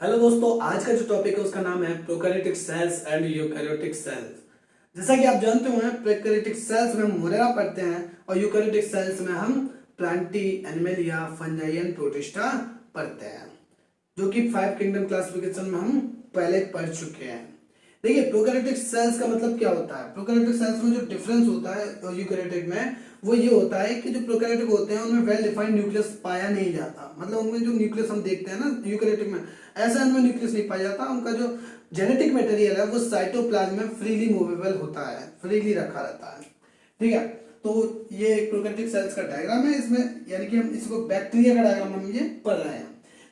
Hello दोस्तों, आज का जो टॉपिक है उसका नाम है prokaryotic cells and eukaryotic cells. जैसा कि आप जानते हो, प्रोकैरियोटिक सेल्स में हम मोरेरा पढ़ते हैं और यूकैरियोटिक सेल्स में हम Plantae, Animalia, fungi and protista पढ़ते हैं, जो कि 5 किंगडम क्लासिफिकेशन में हम पहले पढ़ चुके हैं। देखिए, प्रोकैरियोटिक सेल्स का मतलब क्या होता है। प्रोकैरियोटिक सेल्स में जो डिफरेंस होता है यूकैरियोटिक में, वो ये होता है कि जो प्रोकैरियोटिक होते हैं उनमें वेल डिफाइंड न्यूक्लियस पाया नहीं जाता। मतलब उनमें जो न्यूक्लियस हम देखते हैं ना यूकैरियोटिक में, ऐसा इनमें न्यूक्लियस नहीं पाया जाता। उनका जो जेनेटिक मटेरियल है वो साइटोप्लाज्म में फ्रीली मूवेबल होता है, फ्रीली रखा रहता है। ठीक है, तो ये एक प्रोकैरियोटिक सेल्स का डायग्राम है। इसमें यानी कि हम इसको बैक्टीरिया का डायग्राम हम ये पढ़ रहे हैं।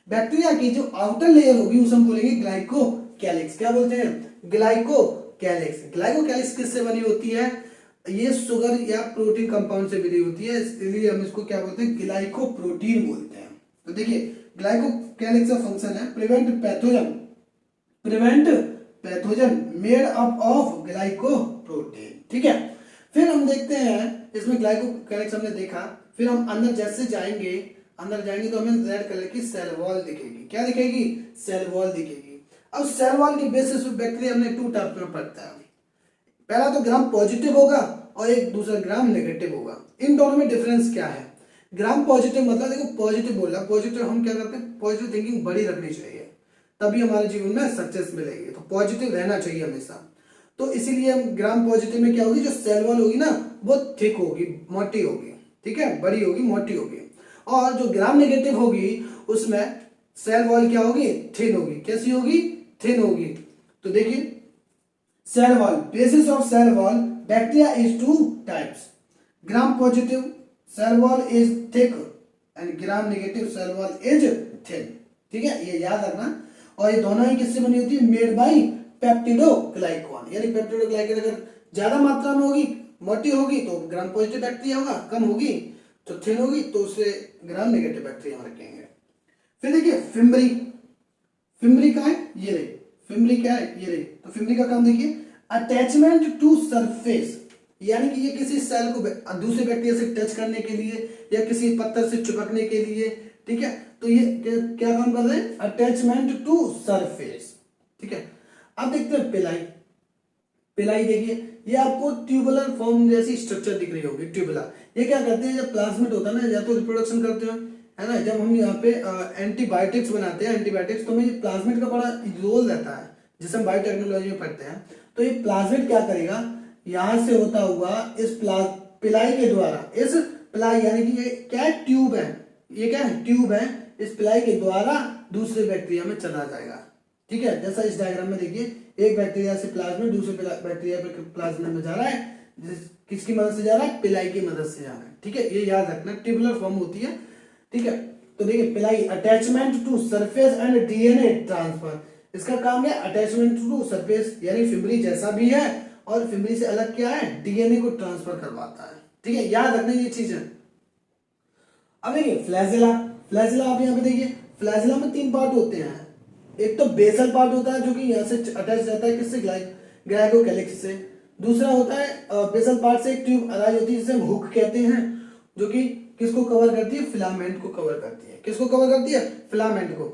बैक्टीरिया की जो आउटर लेयर होगी उसे हम बोलेंगे ग्लाइकोकैलिक्स। क्या बोलते हैं? ग्लाइकोकैलिक्स। ग्लाइकोकैलिक्स किससे बनी होती है? ये शुगर या प्रोटीन कंपाउंड से बनी होती है, इसलिए हम इसको क्या बोलते हैं? ग्लाइकोप्रोटीन बोलते हैं। तो देखिए, ग्लाइकोकैलिक्स का फंक्शन है prevent pathogen made up of glycoprotein. ठीक है, फिर हम देखते हैं इसमें ग्लाइकोकैलिक्स हमने देखा। फिर हम अंदर जैसे जाएंगे तो हमें रेड कलर की सेल वॉल दिखेगी। क्या दिखेगी? सेल वॉल दिखेगी। अब सेल वॉल की बेसिस पे बैक्टीरिया हमने 2 टाइप में पढ़ता है। पहला तो ग्राम पॉजिटिव होगा और एक दूसरा ग्राम नेगेटिव होगा। इन दोनों में डिफरेंस क्या है? ग्राम पॉजिटिव मतलब, देखो पॉजिटिव बोला, पॉजिटिव हम क्या करते हैं? पॉजिटिव थिंकिंग बड़ी रखनी चाहिए, तभी हमारे जीवन में सक्सेस मिलेगी। तो पॉजिटिव रहना चाहिए हमेशा। तो इसीलिए हम ग्राम पॉजिटिव में क्या होगी, जो सेल वॉल होगी ना वो थिक होगी, मोटी होगी। ठीक है, बड़ी होगी, मोटी होगी। और जो ग्राम नेगेटिव होगी उसमें सेल वॉल क्या होगी? थिन होगी। कैसी होगी? थिन होगी। तो देखिए, cell wall, basis of cell wall bacteria is 2 types. gram positive cell wall is thick and gram negative cell wall is thin. ठीक है, ये याद रखना। और ये दोनों ही किससे बनी होती है? Made by peptidoglycan. यानी पेप्टिडोग्लाइकॉन अगर ज्यादा मात्रा में होगी, मोटी होगी तो ग्राम पॉजिटिव बैक्टीरिया होगा, कम होगी तो थिन होगी तो उसे ग्राम नेगेटिव बैक्टीरिया में रखेंगे। फिर देखिए फिम्बरी। फिम्बरी का है ये रे, फिम्बरी क्या है? ये रे। तो फिम्बरी का काम देखिए, अटैचमेंट टू सरफेस, यानी कि ये किसी सेल को दूसरे बैक्टीरिया से टच करने के लिए या किसी पत्थर से चिपकने के लिए। ठीक है, तो ये क्या काम कर रहे हैं? Attachment to surface. ठीक है, अब देखते हैं पिलाई। पिलाई देखिए, ये आपको ट्यूबुलर फॉर्म जैसी स्ट्रक्चर दिख रही होगी, ट्यूबुलर। ये क्या करते हैं? जब प्लाज्मिड होता है ना, या तो रिप्रोडक्शन करते हो, है ना, जब हम यहाँ पे एंटीबायोटिक्स बनाते हैं, एंटीबायोटिक्स, तो हमें प्लाज्मिड का बड़ा रोल रहता है, जिसे हम बायोटेक्नोलॉजी में पढ़ते हैं। तो ये प्लाज्मिड क्या करेगा? यहां से होता हुआ इस पिलाई के द्वारा, इस पिलाई यानी कि ये क्या है? ट्यूब है। ये क्या है? ट्यूब है। इस पिलाई के द्वारा दूसरे बैक्टीरिया में चला जाएगा। ठीक है, जैसा इस डायग्राम में देखिए, एक बैक्टीरिया से प्लाज्मिड दूसरे बैक्टीरिया पे प्लाज्मिड में जा रहा है। किसकी मदद से जा रहा है? पिलाई की मदद से जा रहा है। ठीक है, ये याद रखना, ट्यूबुलर फॉर्म होती है। ठीक है, तो देखिए pili, attachment to surface and DNA transfer. इसका काम है अटैचमेंट टू सरफेस, यानी फिम्बरी जैसा भी है और फिम्बरी से अलग क्या है? डीएनए को ट्रांसफर करवाता है। ठीक है, याद रखना ये चीज है। अब देखिए फ्लैजिला। फ्लैजिला आप यहाँ पे देखिए, फ्लैजिला में 3 पार्ट होते हैं। एक तो बेसल पार्ट होता है जो कि यहाँ से अटैच रहता है, किससे? ग्लाइकोकैलिक्स से। दूसरा होता है बेसल पार्ट से एक ट्यूब अराइज होती है जिसे हम हुक कहते हैं, जो कि किसको कवर करती है? फिलामेंट को कवर करती है। किसको कवर करती है? फिलामेंट को।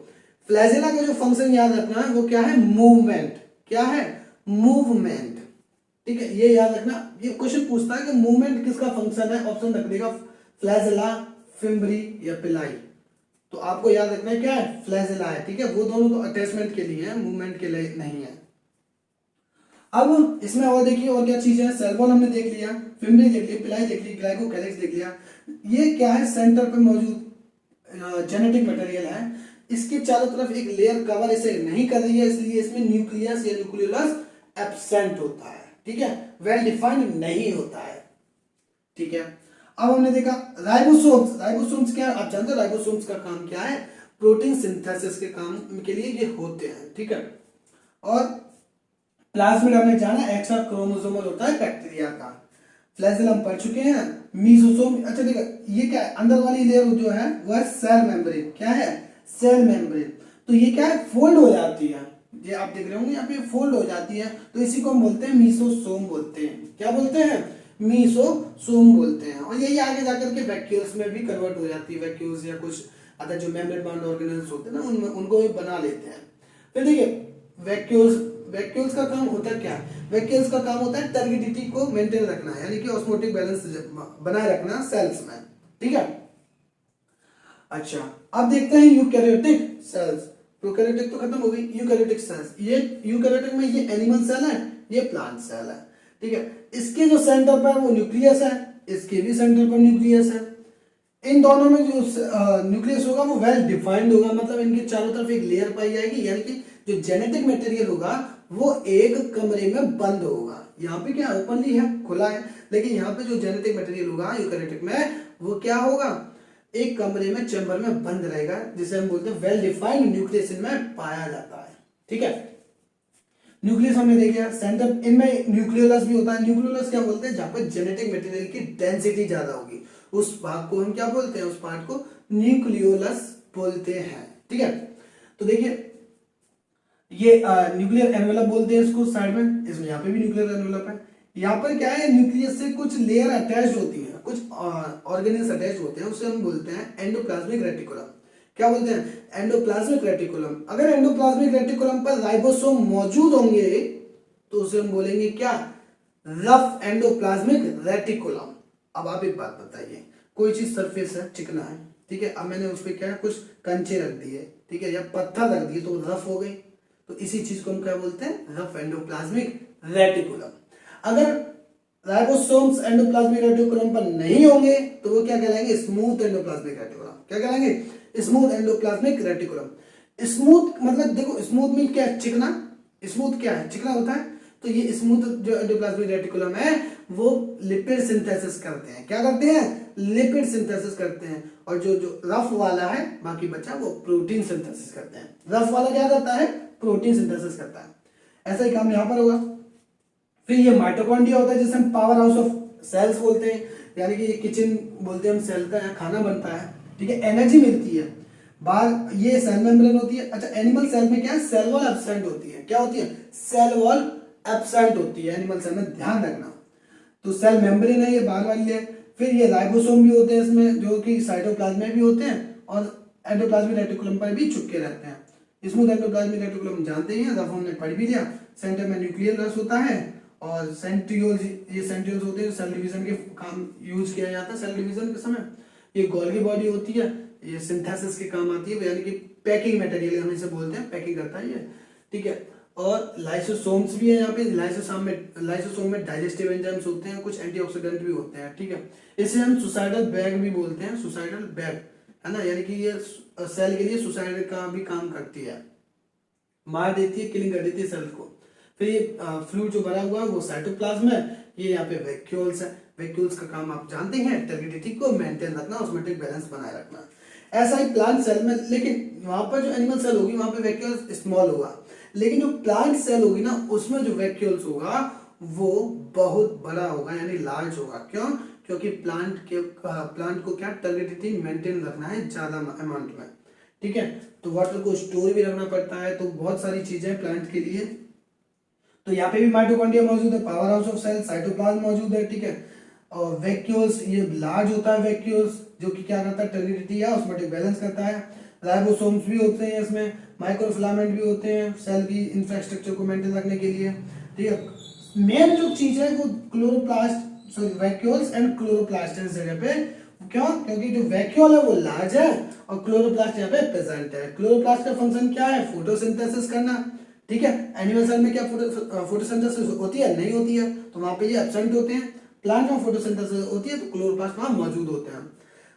फ्लैजिला का जो फंक्शन याद रखना है वो क्या है? मूवमेंट। क्या है? मूवमेंट। ठीक है, ये याद रखना। ये क्वेश्चन पूछता है कि मूवमेंट किसका फंक्शन है, ऑप्शन रख देगा फ्लैजिला, फिम्बरी या पिलाई। तो आपको याद रखना है क्या है? फ्लैजिला है। ठीक है, वो दोनों तो अटैचमेंट के लिए है, मूवमेंट के लिए नहीं है। अब इसमें और देखिए और क्या चीजें हैं। सेल वॉल हमने देख लिया, फिम्बरी देख लिया, पिलाई देख ली, ग्लाइकोकैलिक्स देख लिया। ये क्या है? सेंटर पे मौजूद जेनेटिक मटेरियल है। इसके चारों तरफ एक लेयर कवर इसे नहीं कर रही है, इसलिए इसमें न्यूक्लियस या न्यूक्लियोलस एब्सेंट होता है। ठीक है, वेल डिफाइंड नहीं होता है। ठीक है, अब हमने देखा राइबोसोम्स। राइबोसोम्स क्या है? आप जानते हो राइबोसोम्स का काम क्या है? प्रोटीन सिंथेसिस के काम के लिए ये होते हैं। ठीक है, और प्लाज्मिड हमने जाना एक्स्ट्रा क्रोमोसोमल होता है बैक्टीरिया का। फ्लैजिला हम पढ़ चुके हैं। मीसोसोम, अच्छा देखो ये क्या है? अंदर वाली लेयर जो है वो है सेल मेम्ब्रेन। क्या है? Cell membrane. तो ये क्या है? फोल्ड हो जाती है। ये आप देख रहे होंगे यहाँ पे फोल्ड हो जाती है, तो इसी को हम बोलते हैं मीसोसोम बोलते हैं। क्या बोलते हैं? मीसोसोम बोलते हैं। और यही आगे जाकर के वैक्यूल्स में भी कन्वर्ट हो जाती है। वैक्यूल्स या कुछ अदर जो मेम्ब्रेन बाउंड ऑर्गेनेल्स होते हैं ना, उनको भी बना लेते हैं। फिर देखिए वैक्यूल्स का काम होता है क्या, वैक्यूल्स का काम होता है टर्बिडिटी को मेंटेन रखना, यानी कि ऑस्मोटिक बैलेंस बनाए रखना सेल्स में, ठीक है। अच्छा, अब देखते हैं यूकैरियोटिक सेल्स। प्रोकैरियोटिक तो खत्म हो गई, यूकैरियोटिक सेल्स। ये यूकैरियोटिक में ये एनिमल सेल है, ये प्लांट सेल है, ठीक है। इसके जो सेंटर पर वो न्यूक्लियस है, इसके भी सेंटर पर न्यूक्लियस है। इन दोनों में जो न्यूक्लियस होगा वो वेल डिफाइंड होगा, मतलब इनके चारों तरफ एक लेयर पाई जाएगी, यानी कि जो जेनेटिक मटेरियल होगा वो एक कमरे में बंद होगा। यहाँ पे क्या ओपनली है, खुला है, लेकिन यहाँ पे जो जेनेटिक मटेरियल होगा यूकैरियोटिक में वो क्या होगा, एक कमरे में चैम्बर में बंद रहेगा, जिसे हम बोलते हैं वेल डिफाइंड न्यूक्लियस इनमें पाया जाता है, ठीक है। न्यूक्लियस हमने देखा, सेंटर इनमें न्यूक्लियोलस भी होता है। न्यूक्लियोलस क्या बोलते हैं, जहां पर जेनेटिक मटेरियल की डेंसिटी ज्यादा होगी उस भाग को हम क्या बोलते हैं, उस पार्ट को न्यूक्लियोलस बोलते हैं, ठीक है। तो देखिए ये न्यूक्लियर एनवेलप बोलते हैं इसको साइड में, इसमें यहाँ पे भी न्यूक्लियर एनवेलप है। यहाँ पर क्या है, न्यूक्लियस से कुछ लेयर अटैच होती है, कुछ ऑर्गेनेल्स अटैच होते हैं, उसे हम बोलते हैं एंडोप्लाज्मिक रेटिकुलम। क्या बोलते हैं, एंडोप्लाज्मिक रेटिकुलम। अगर एंडोप्लाज्मिक रेटिकुलम पर राइबोसोम मौजूद होंगे तो उसे हम बोलेंगे क्या, रफ एंडोप्लाज्मिक रेटिकुलम। अब आप एक बात बताइए, कोई चीज सरफेस है, चिकना है, ठीक है, अब मैंने उस पर क्या कुछ कंचे रख दिए, ठीक है, या पत्थर रख दिए तो रफ हो गई, तो इसी चीज को हम क्या बोलते हैं, रफ एंडोप्लाज्मिक रेटिकुलम। अगर राइबोसोम्स एंडोप्लाज्मिक रेटिकुलम पर नहीं होंगे तो वो क्या कहलाएंगे, स्मूथ एंडोप्लाज्मिक रेटिकुलम। क्या कहलाएंगे, स्मूथ एंडोप्लाज्मिक रेटिकुलम। स्मूथ मतलब देखो, स्मूथ में क्या है, चिकना। स्मूथ क्या है, चिकना होता है। तो ये स्मूथ जो एंडोप्लाज्मिक रेटिकुलम है वो लिपिड सिंथेसिस करते हैं। क्या करते हैं, लिपिड सिंथेसिस करते हैं। और जो जो रफ वाला है, बाकी बचा, वो प्रोटीन सिंथेसिस करते हैं। रफ वाला क्या करता है, प्रोटीन सिंथेसिस करता है। ऐसा ही काम यहां पर होगा। फिर ये माइटोकॉन्ड्रिया होता है, जिसे हम पावर हाउस ऑफ सेल्स बोलते हैं, यानी कि ये किचन बोलते हैं हम सेल का, यहाँ खाना बनता है, ठीक है, एनर्जी मिलती है। बाहर ये सेल मेम्ब्रेन होती है। अच्छा, एनिमल सेल में क्या है, सेल वॉल एब्सेंट होती है। क्या होती है, सेल वॉल एब्सेंट होती है एनिमल सेल में, ध्यान रखना। तो सेल मेम्ब्रेन है ये बाहर वाली है। फिर ये राइबोसोम भी होते हैं इसमें, जो कि साइटोप्लाज्म में भी होते हैं और एंडोप्लाज्मिक रेटिकुलम पर भी चिपके रहते हैं। स्मूथ एंडोप्लाज्मिक रेटिकुलम जानते ही हैं, रफ हमने पढ़ भी लिया। सेंटर में न्यूक्लियर होता है और सेंट्रियोल्स, ये सेंट्रियोल्स होते हैं, सेल डिवीजन के काम यूज किया जाता है सेल डिवीजन के समय। ये गोल्गी बॉडी होती है, ये सिंथेसिस के काम आती है, यानी कि पैकिंग मटेरियल हम इसे बोलते हैं, पैकिंग करता है ये, ठीक है। और लाइसोसोम्स भी है यहाँ पे। लाइसोसोम में डाइजेस्टिव एंजाइम्स होते हैं, कुछ एंटीऑक्सीडेंट भी होते हैं, ठीक है। इसे हम सुसाइडल बैग भी बोलते हैं, सुसाइडल बैग, है ना, यानी कि ये सेल के लिए सुसाइड का भी काम करती है, मार देती है, किलिंग कर देती है सेल को। फिर ये फ्लूइड जो भरा हुआ है वो साइटोप्लाज्म है। ये यहाँ पे वैक्यूल्स है। वैक्यूल्स का काम आप जानते हैं, टर्बिडिटी को मेंटेन रखना, ऑस्मोटिक बैलेंस बनाए रखना। ऐसा ही प्लांट सेल में, लेकिन वहां पर जो एनिमल सेल होगी वहां पे वैक्यूल स्मॉल होगा, लेकिन जो प्लांट सेल होगी ना, उसमें जो वैक्यूल्स होगा वो बहुत बड़ा होगा, यानी लार्ज होगा। क्यों, क्योंकि प्लांट को क्या टर्बिडिटी मेंटेन रखना है ज्यादा अमाउंट में, ठीक है। तो वाटर को स्टोर भी रखना पड़ता है, तो बहुत सारी चीजें प्लांट के लिए। तो यहाँ पे भी माइटोकॉन्ड्रिया मौजूद है, power house of cell, cytoplasm मौजूद है, ठीक है। और वैक्यूल्स, ये लार्ज होता है वैक्यूल्स, जो कि क्या करता है, टर्बिडिटी या ऑस्मोटिक बैलेंस करता है। राइबोसोम्स भी होते हैं इसमें, माइक्रोफिलामेंट भी होते हैं सेल की इंफ्रास्ट्रक्चर को मेंटेन रखने के लिए, ठीक है। मेन जो चीज है वो chloroplast, sorry vacuoles and chloroplast है इस जगह पे। क्यों, क्योंकि जो वैक्यूल है वो लार्ज है और क्लोरोप्लास्ट यहाँ पे प्रेजेंट है। क्लोरोप्लास्ट का फंक्शन क्या है, फोटोसिंथेसिस करना, ठीक है। एनिमल सेल में क्या फोटोसिंथेसिस होती है, नहीं होती है, तो वहां पे ये एब्सेंट होते हैं। प्लांट में फोटोसिंथेसिस होती है तो क्लोरोप्लास्ट वहां मौजूद होते हैं।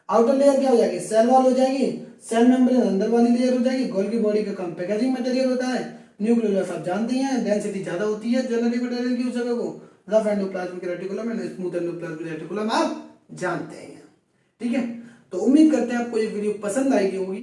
आउटर लेयर क्या हो जाएगी, सेल वॉल हो जाएगी, सेल मेम्ब्रेन अंदर वाली लेयर हो जाएगी। गोल्गी बॉडी का काम पैकेजिंग मटेरियल होता है। न्यूक्लियोलस आप जानते हैं, डेंसिटी ज्यादा होती है जेनेटिक मटेरियल की उस जगह को। Rough endoplasmic reticulum and smooth endoplasmic reticulum आप जानते हैं, ठीक है। तो उम्मीद करते हैं आपको ये वीडियो पसंद आएगी होगी।